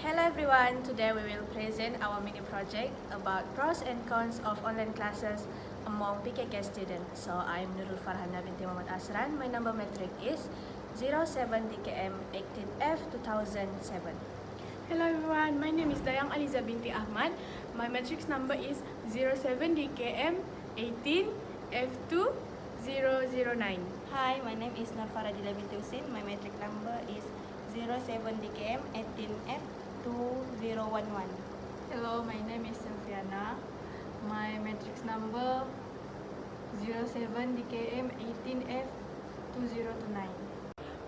Hello everyone, today we will present our mini project about pros and cons of online classes among PKK students. So I'm NURUL Farhana binti Muhammad ASRAN. My number matric is 07DKM 18F 2007. Hello everyone, my name is Dayang ALEEZA binti AHMAD. My matrix number is 07DKM 18F2009. Hi, my name is NURFARADILLAH binti HUSSIEN. My matric number is 07DKM 18F2011. Hello, my name is SELFIYANA. My matrix number 07DKM 18F2029.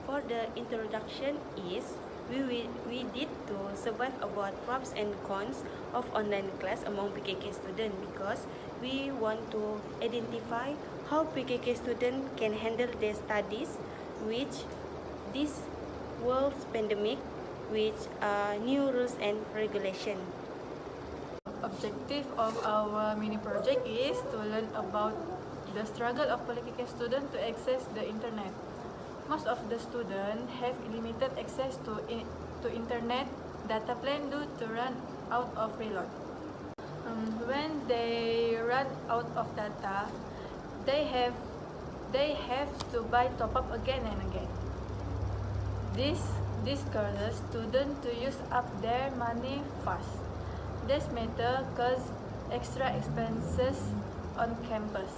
For the introduction is we did to survey about pros and cons of online class among PKK students because we want to identify how PKK students can handle their studies which this world's pandemic with new rules and regulation. Objective of our mini project is to learn about the struggle of Politeknik students to access the internet. Most of the students have limited access to internet data plan due to run out of reload. When they run out of data, they have to buy top up again and again. This causes students to use up their money fast. This matter cause extra expenses on campus.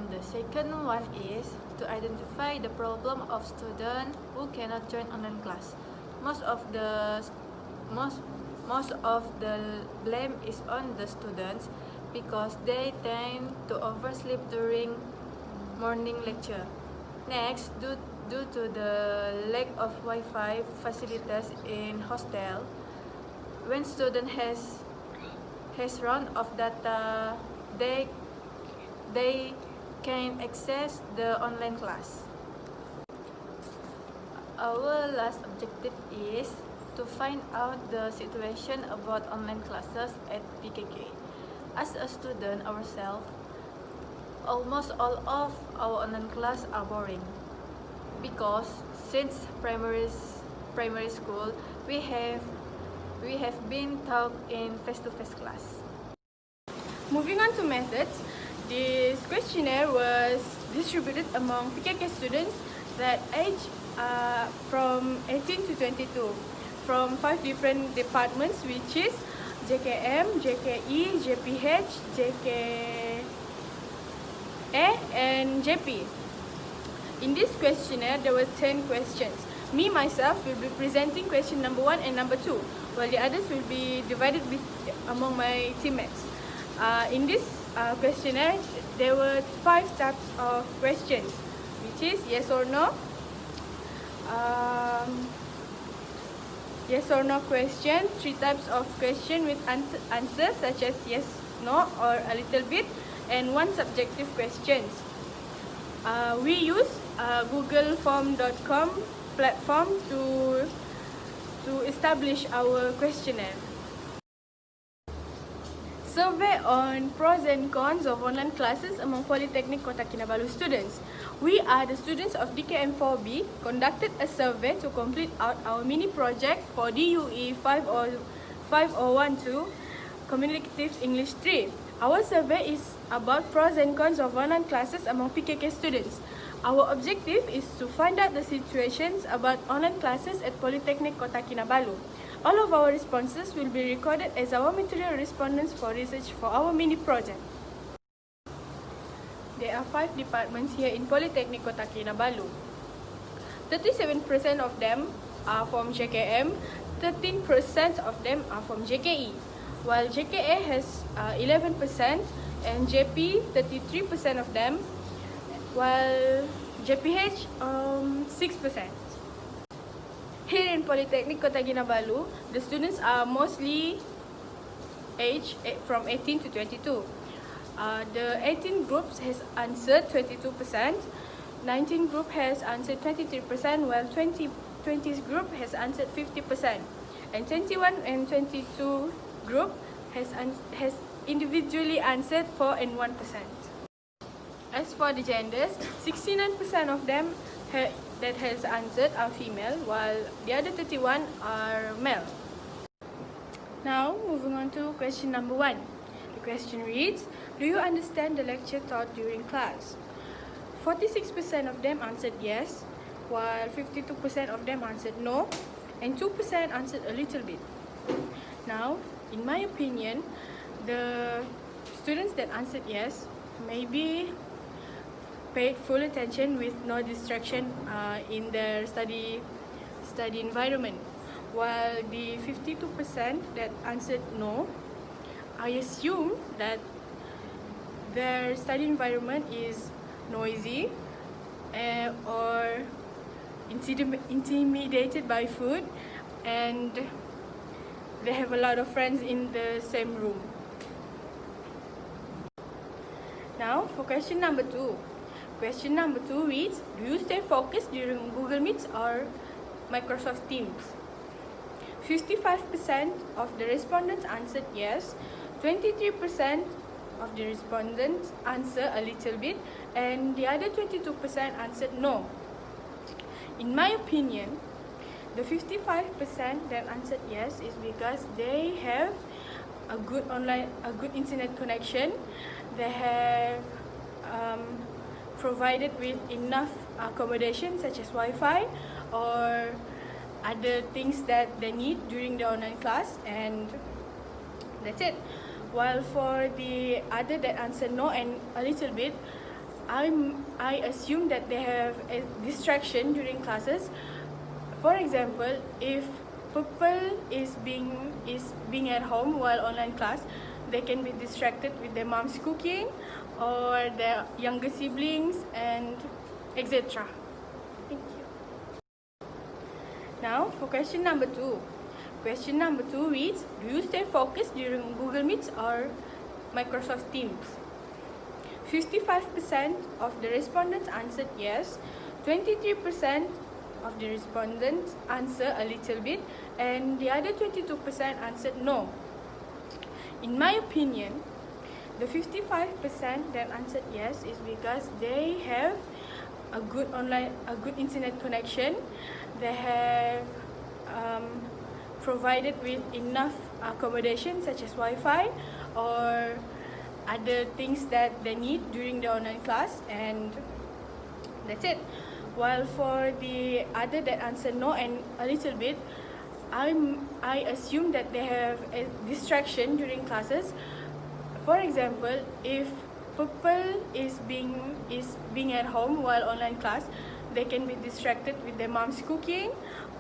The second one is to identify the problem of students who cannot join online class. Most of the blame is on the students because they tend to oversleep during morning lecture. Next, due to the lack of Wi-Fi facilities in hostel, when student has run of data, they can access the online class. Our last objective is to find out the situation about online classes at PKK. As a student ourselves, almost all of our online class are boring because since primary school we have been taught in face-to-face class. Moving on to methods, this questionnaire was distributed among PKK students that age from 18 to 22 from 5 different departments, which is JKM, JKE, JPH, JKE and JP. In this questionnaire, there were 10 questions. Me, myself, will be presenting question number 1 and number 2, while the others will be divided among my teammates. In this questionnaire, there were 5 types of questions, which is yes or no, yes or no question, 3 types of question with answers such as yes, no, or a little bit, and 1 subjective questions. We use googleform.com platform to establish our questionnaire. Survey on pros and cons of online classes among Polytechnic Kota Kinabalu students. We are the students of DKM4B conducted a survey to complete out our mini project for DUE5012 Communicative English 3. Our survey is about pros and cons of online classes among PKK students. Our objective is to find out the situations about online classes at Polytechnic Kota Kinabalu. All of our responses will be recorded as our material respondents for research for our mini project. There are 5 departments here in Polytechnic Kota Kinabalu. 37% of them are from JKM, 13% of them are from JKE, while JKA has 11% and JP 33% of them, while JPH 6%. Here in Polytechnic Kota Kinabalu, the students are mostly aged from 18 to 22. The 18 groups has answered 22%, 19 group has answered 23%, while 20 group has answered 50%, and 21 and 22 group has individually answered 4 and 1%. As for the genders, 69% of them that has answered are female, while the other 31 are male. Now, moving on to question number 1. The question reads, do you understand the lecture taught during class? 46% of them answered yes, while 52% of them answered no, and 2% answered a little bit. Now, in my opinion, the students that answered yes maybe paid full attention with no distraction in their study environment, while the 52% that answered no, I assume that their study environment is noisy or intimidated by food, and they have a lot of friends in the same room. Now, for question number 2. Question number 2 reads, do you stay focused during Google Meets or Microsoft Teams? 55% of the respondents answered yes, 23% of the respondents answered a little bit, and the other 22% answered no. In my opinion, the 55% that answered yes is because they have a good internet connection. They have provided with enough accommodation such as Wi-Fi or other things that they need during the online class, and that's it. While for the other that answered no and a little bit, I assume that they have a distraction during classes. For example, if people is being at home while online class, they can be distracted with their mom's cooking or their younger siblings and etc. Thank you. Now, for question number 2. Question number 2 reads, do you stay focused during Google Meets or Microsoft Teams? 55% of the respondents answered yes, 23% of the respondents answered a little bit, and the other 22% answered no. In my opinion, the 55% that answered yes is because they have a good internet connection. They have provided with enough accommodation such as Wi-Fi or other things that they need during the online class, and that's it. While for the other that answered no and a little bit, I assume that they have a distraction during classes. For example, if people is being at home while online class, they can be distracted with their mom's cooking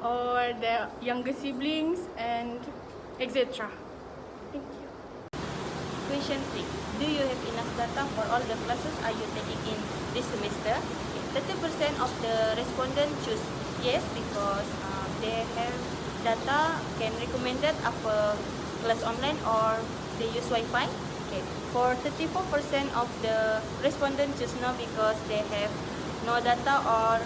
or their younger siblings and etc. Thank you. Question 3. Do you have enough data for all the classes are you taking in this semester? 30% of the respondents choose yes because they have data can recommended after class online or they use Wi-Fi. Okay. For 34% of the respondents choose no because they have no data or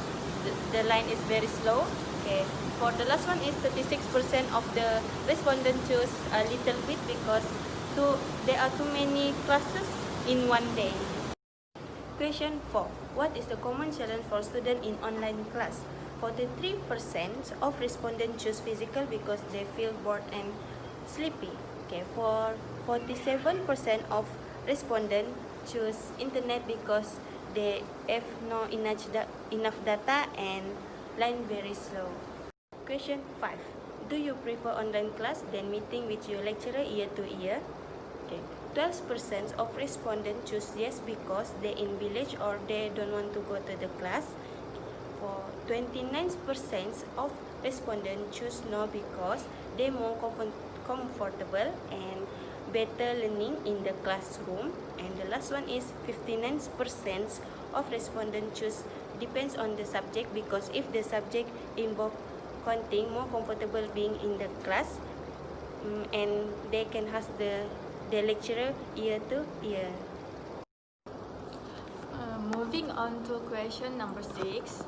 the line is very slow. Okay. For the last one is 36% of the respondents choose a little bit because there are too many classes in one day. Question 4. What is the common challenge for students in online class? 43% of respondents choose physical because they feel bored and sleepy. Okay, for 47% of respondents choose internet because they have no enough data and line very slow. Question 5. Do you prefer online class than meeting with your lecturer year to year? Okay. 12% of respondents choose yes because they in village or they don't want to go to the class. For 29% of respondents choose no because they more comfortable and better learning in the classroom. And the last one is 59% of respondents choose depends on the subject because if the subject involve counting, more comfortable being in the class and they can ask the lecturer year to year. Moving on to question number 6.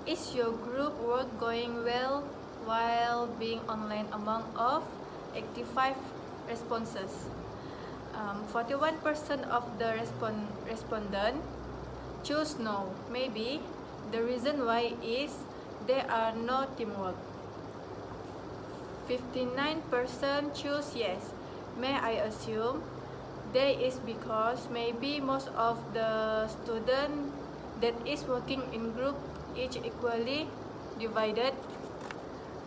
Is your group work going well while being online among of 85 responses? 41% of the respondent choose no. Maybe the reason why is there are no teamwork. 59% choose yes. May I assume that is because maybe most of the student that is working in group each equally divided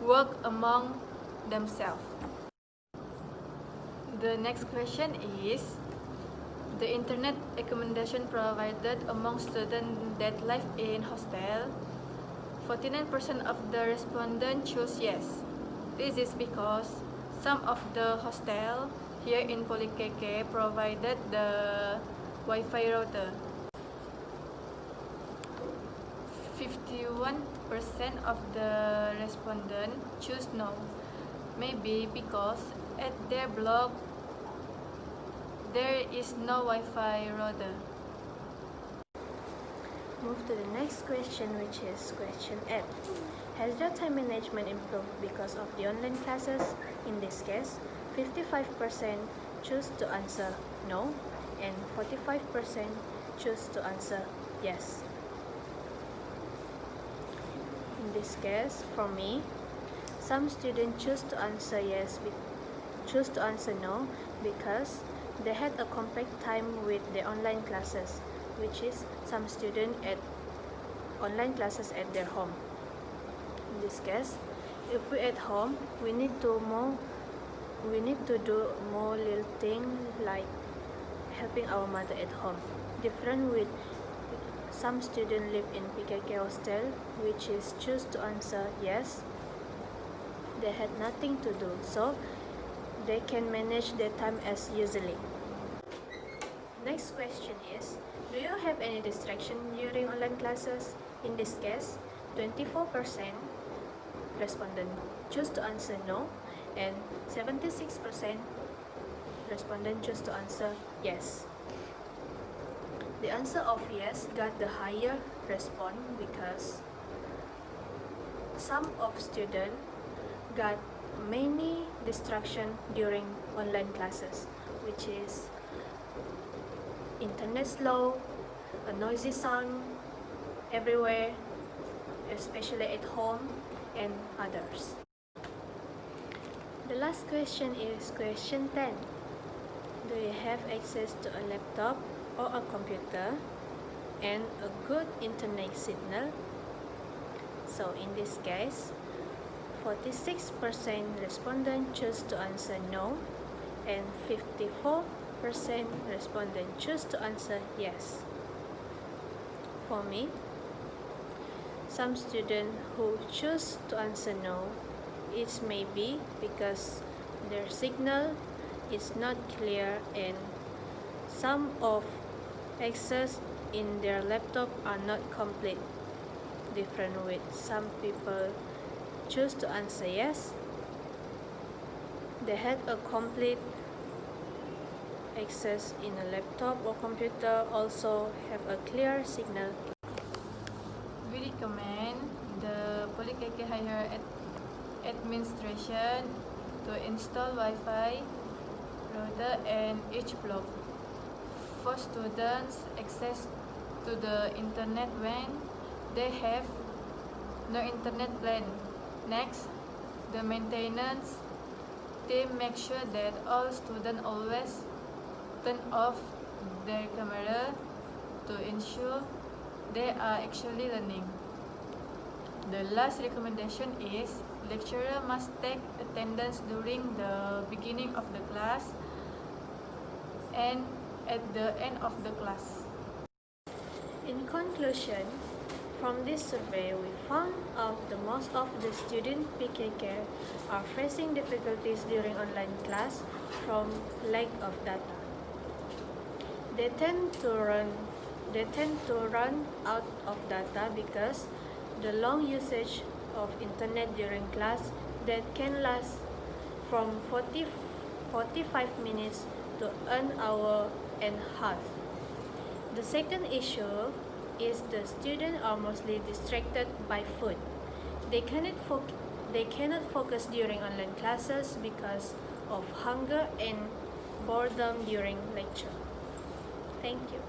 work among themselves. The next question is the internet accommodation provided among students that live in hostel. 49% of the respondents choose yes. This is because some of the hostel here in Politeknik provided the Wi-Fi router. 51% of the respondents choose no. Maybe because at their block there is no Wi-Fi router. Move to the next question, which is question 8. Has your time management improved because of the online classes? In this case, 55% choose to answer no and 45% choose to answer yes. In this case, for me, some students choose to answer no because they had a compact time with the online classes, which is some students at online classes at their home. In this case, if we at home, we need to do more little thing like helping our mother at home. Different with some students live in PKK hostel, which is choose to answer yes. They had nothing to do, so they can manage their time as usually. Next question is, do you have any distraction during online classes? In this case, 24% respondent choose to answer no and 76% respondent choose to answer yes. The answer of yes got the higher response because some of students got many distraction during online classes, which is internet slow, a noisy sound everywhere, especially at home, and others. The last question is question 10. Do you have access to a laptop or a computer and a good internet signal? So in this case, 46% respondent choose to answer no and 54% respondent choose to answer yes. For me, some students who choose to answer no, it's maybe because their signal is not clear and some of access in their laptop are not complete. Different with some people choose to answer yes. They had a complete access in a laptop or computer, also have a clear signal. We recommend the Polytechnic Higher Administration to install Wi-Fi router in each block for students access to the internet when they have no internet plan. Next, the maintenance team make sure that all students always turn off their camera to ensure they are actually learning. The last recommendation is lecturer must take attendance during the beginning of the class and at the end of the class. In conclusion, from this survey, we found out that most of the students PKK are facing difficulties during online class from lack of data. They tend to run out of data because the long usage of internet during class that can last from 45 minutes to an hour and a half. The second issue is the students are mostly distracted by food. They cannot focus during online classes because of hunger and boredom during lecture. Thank you.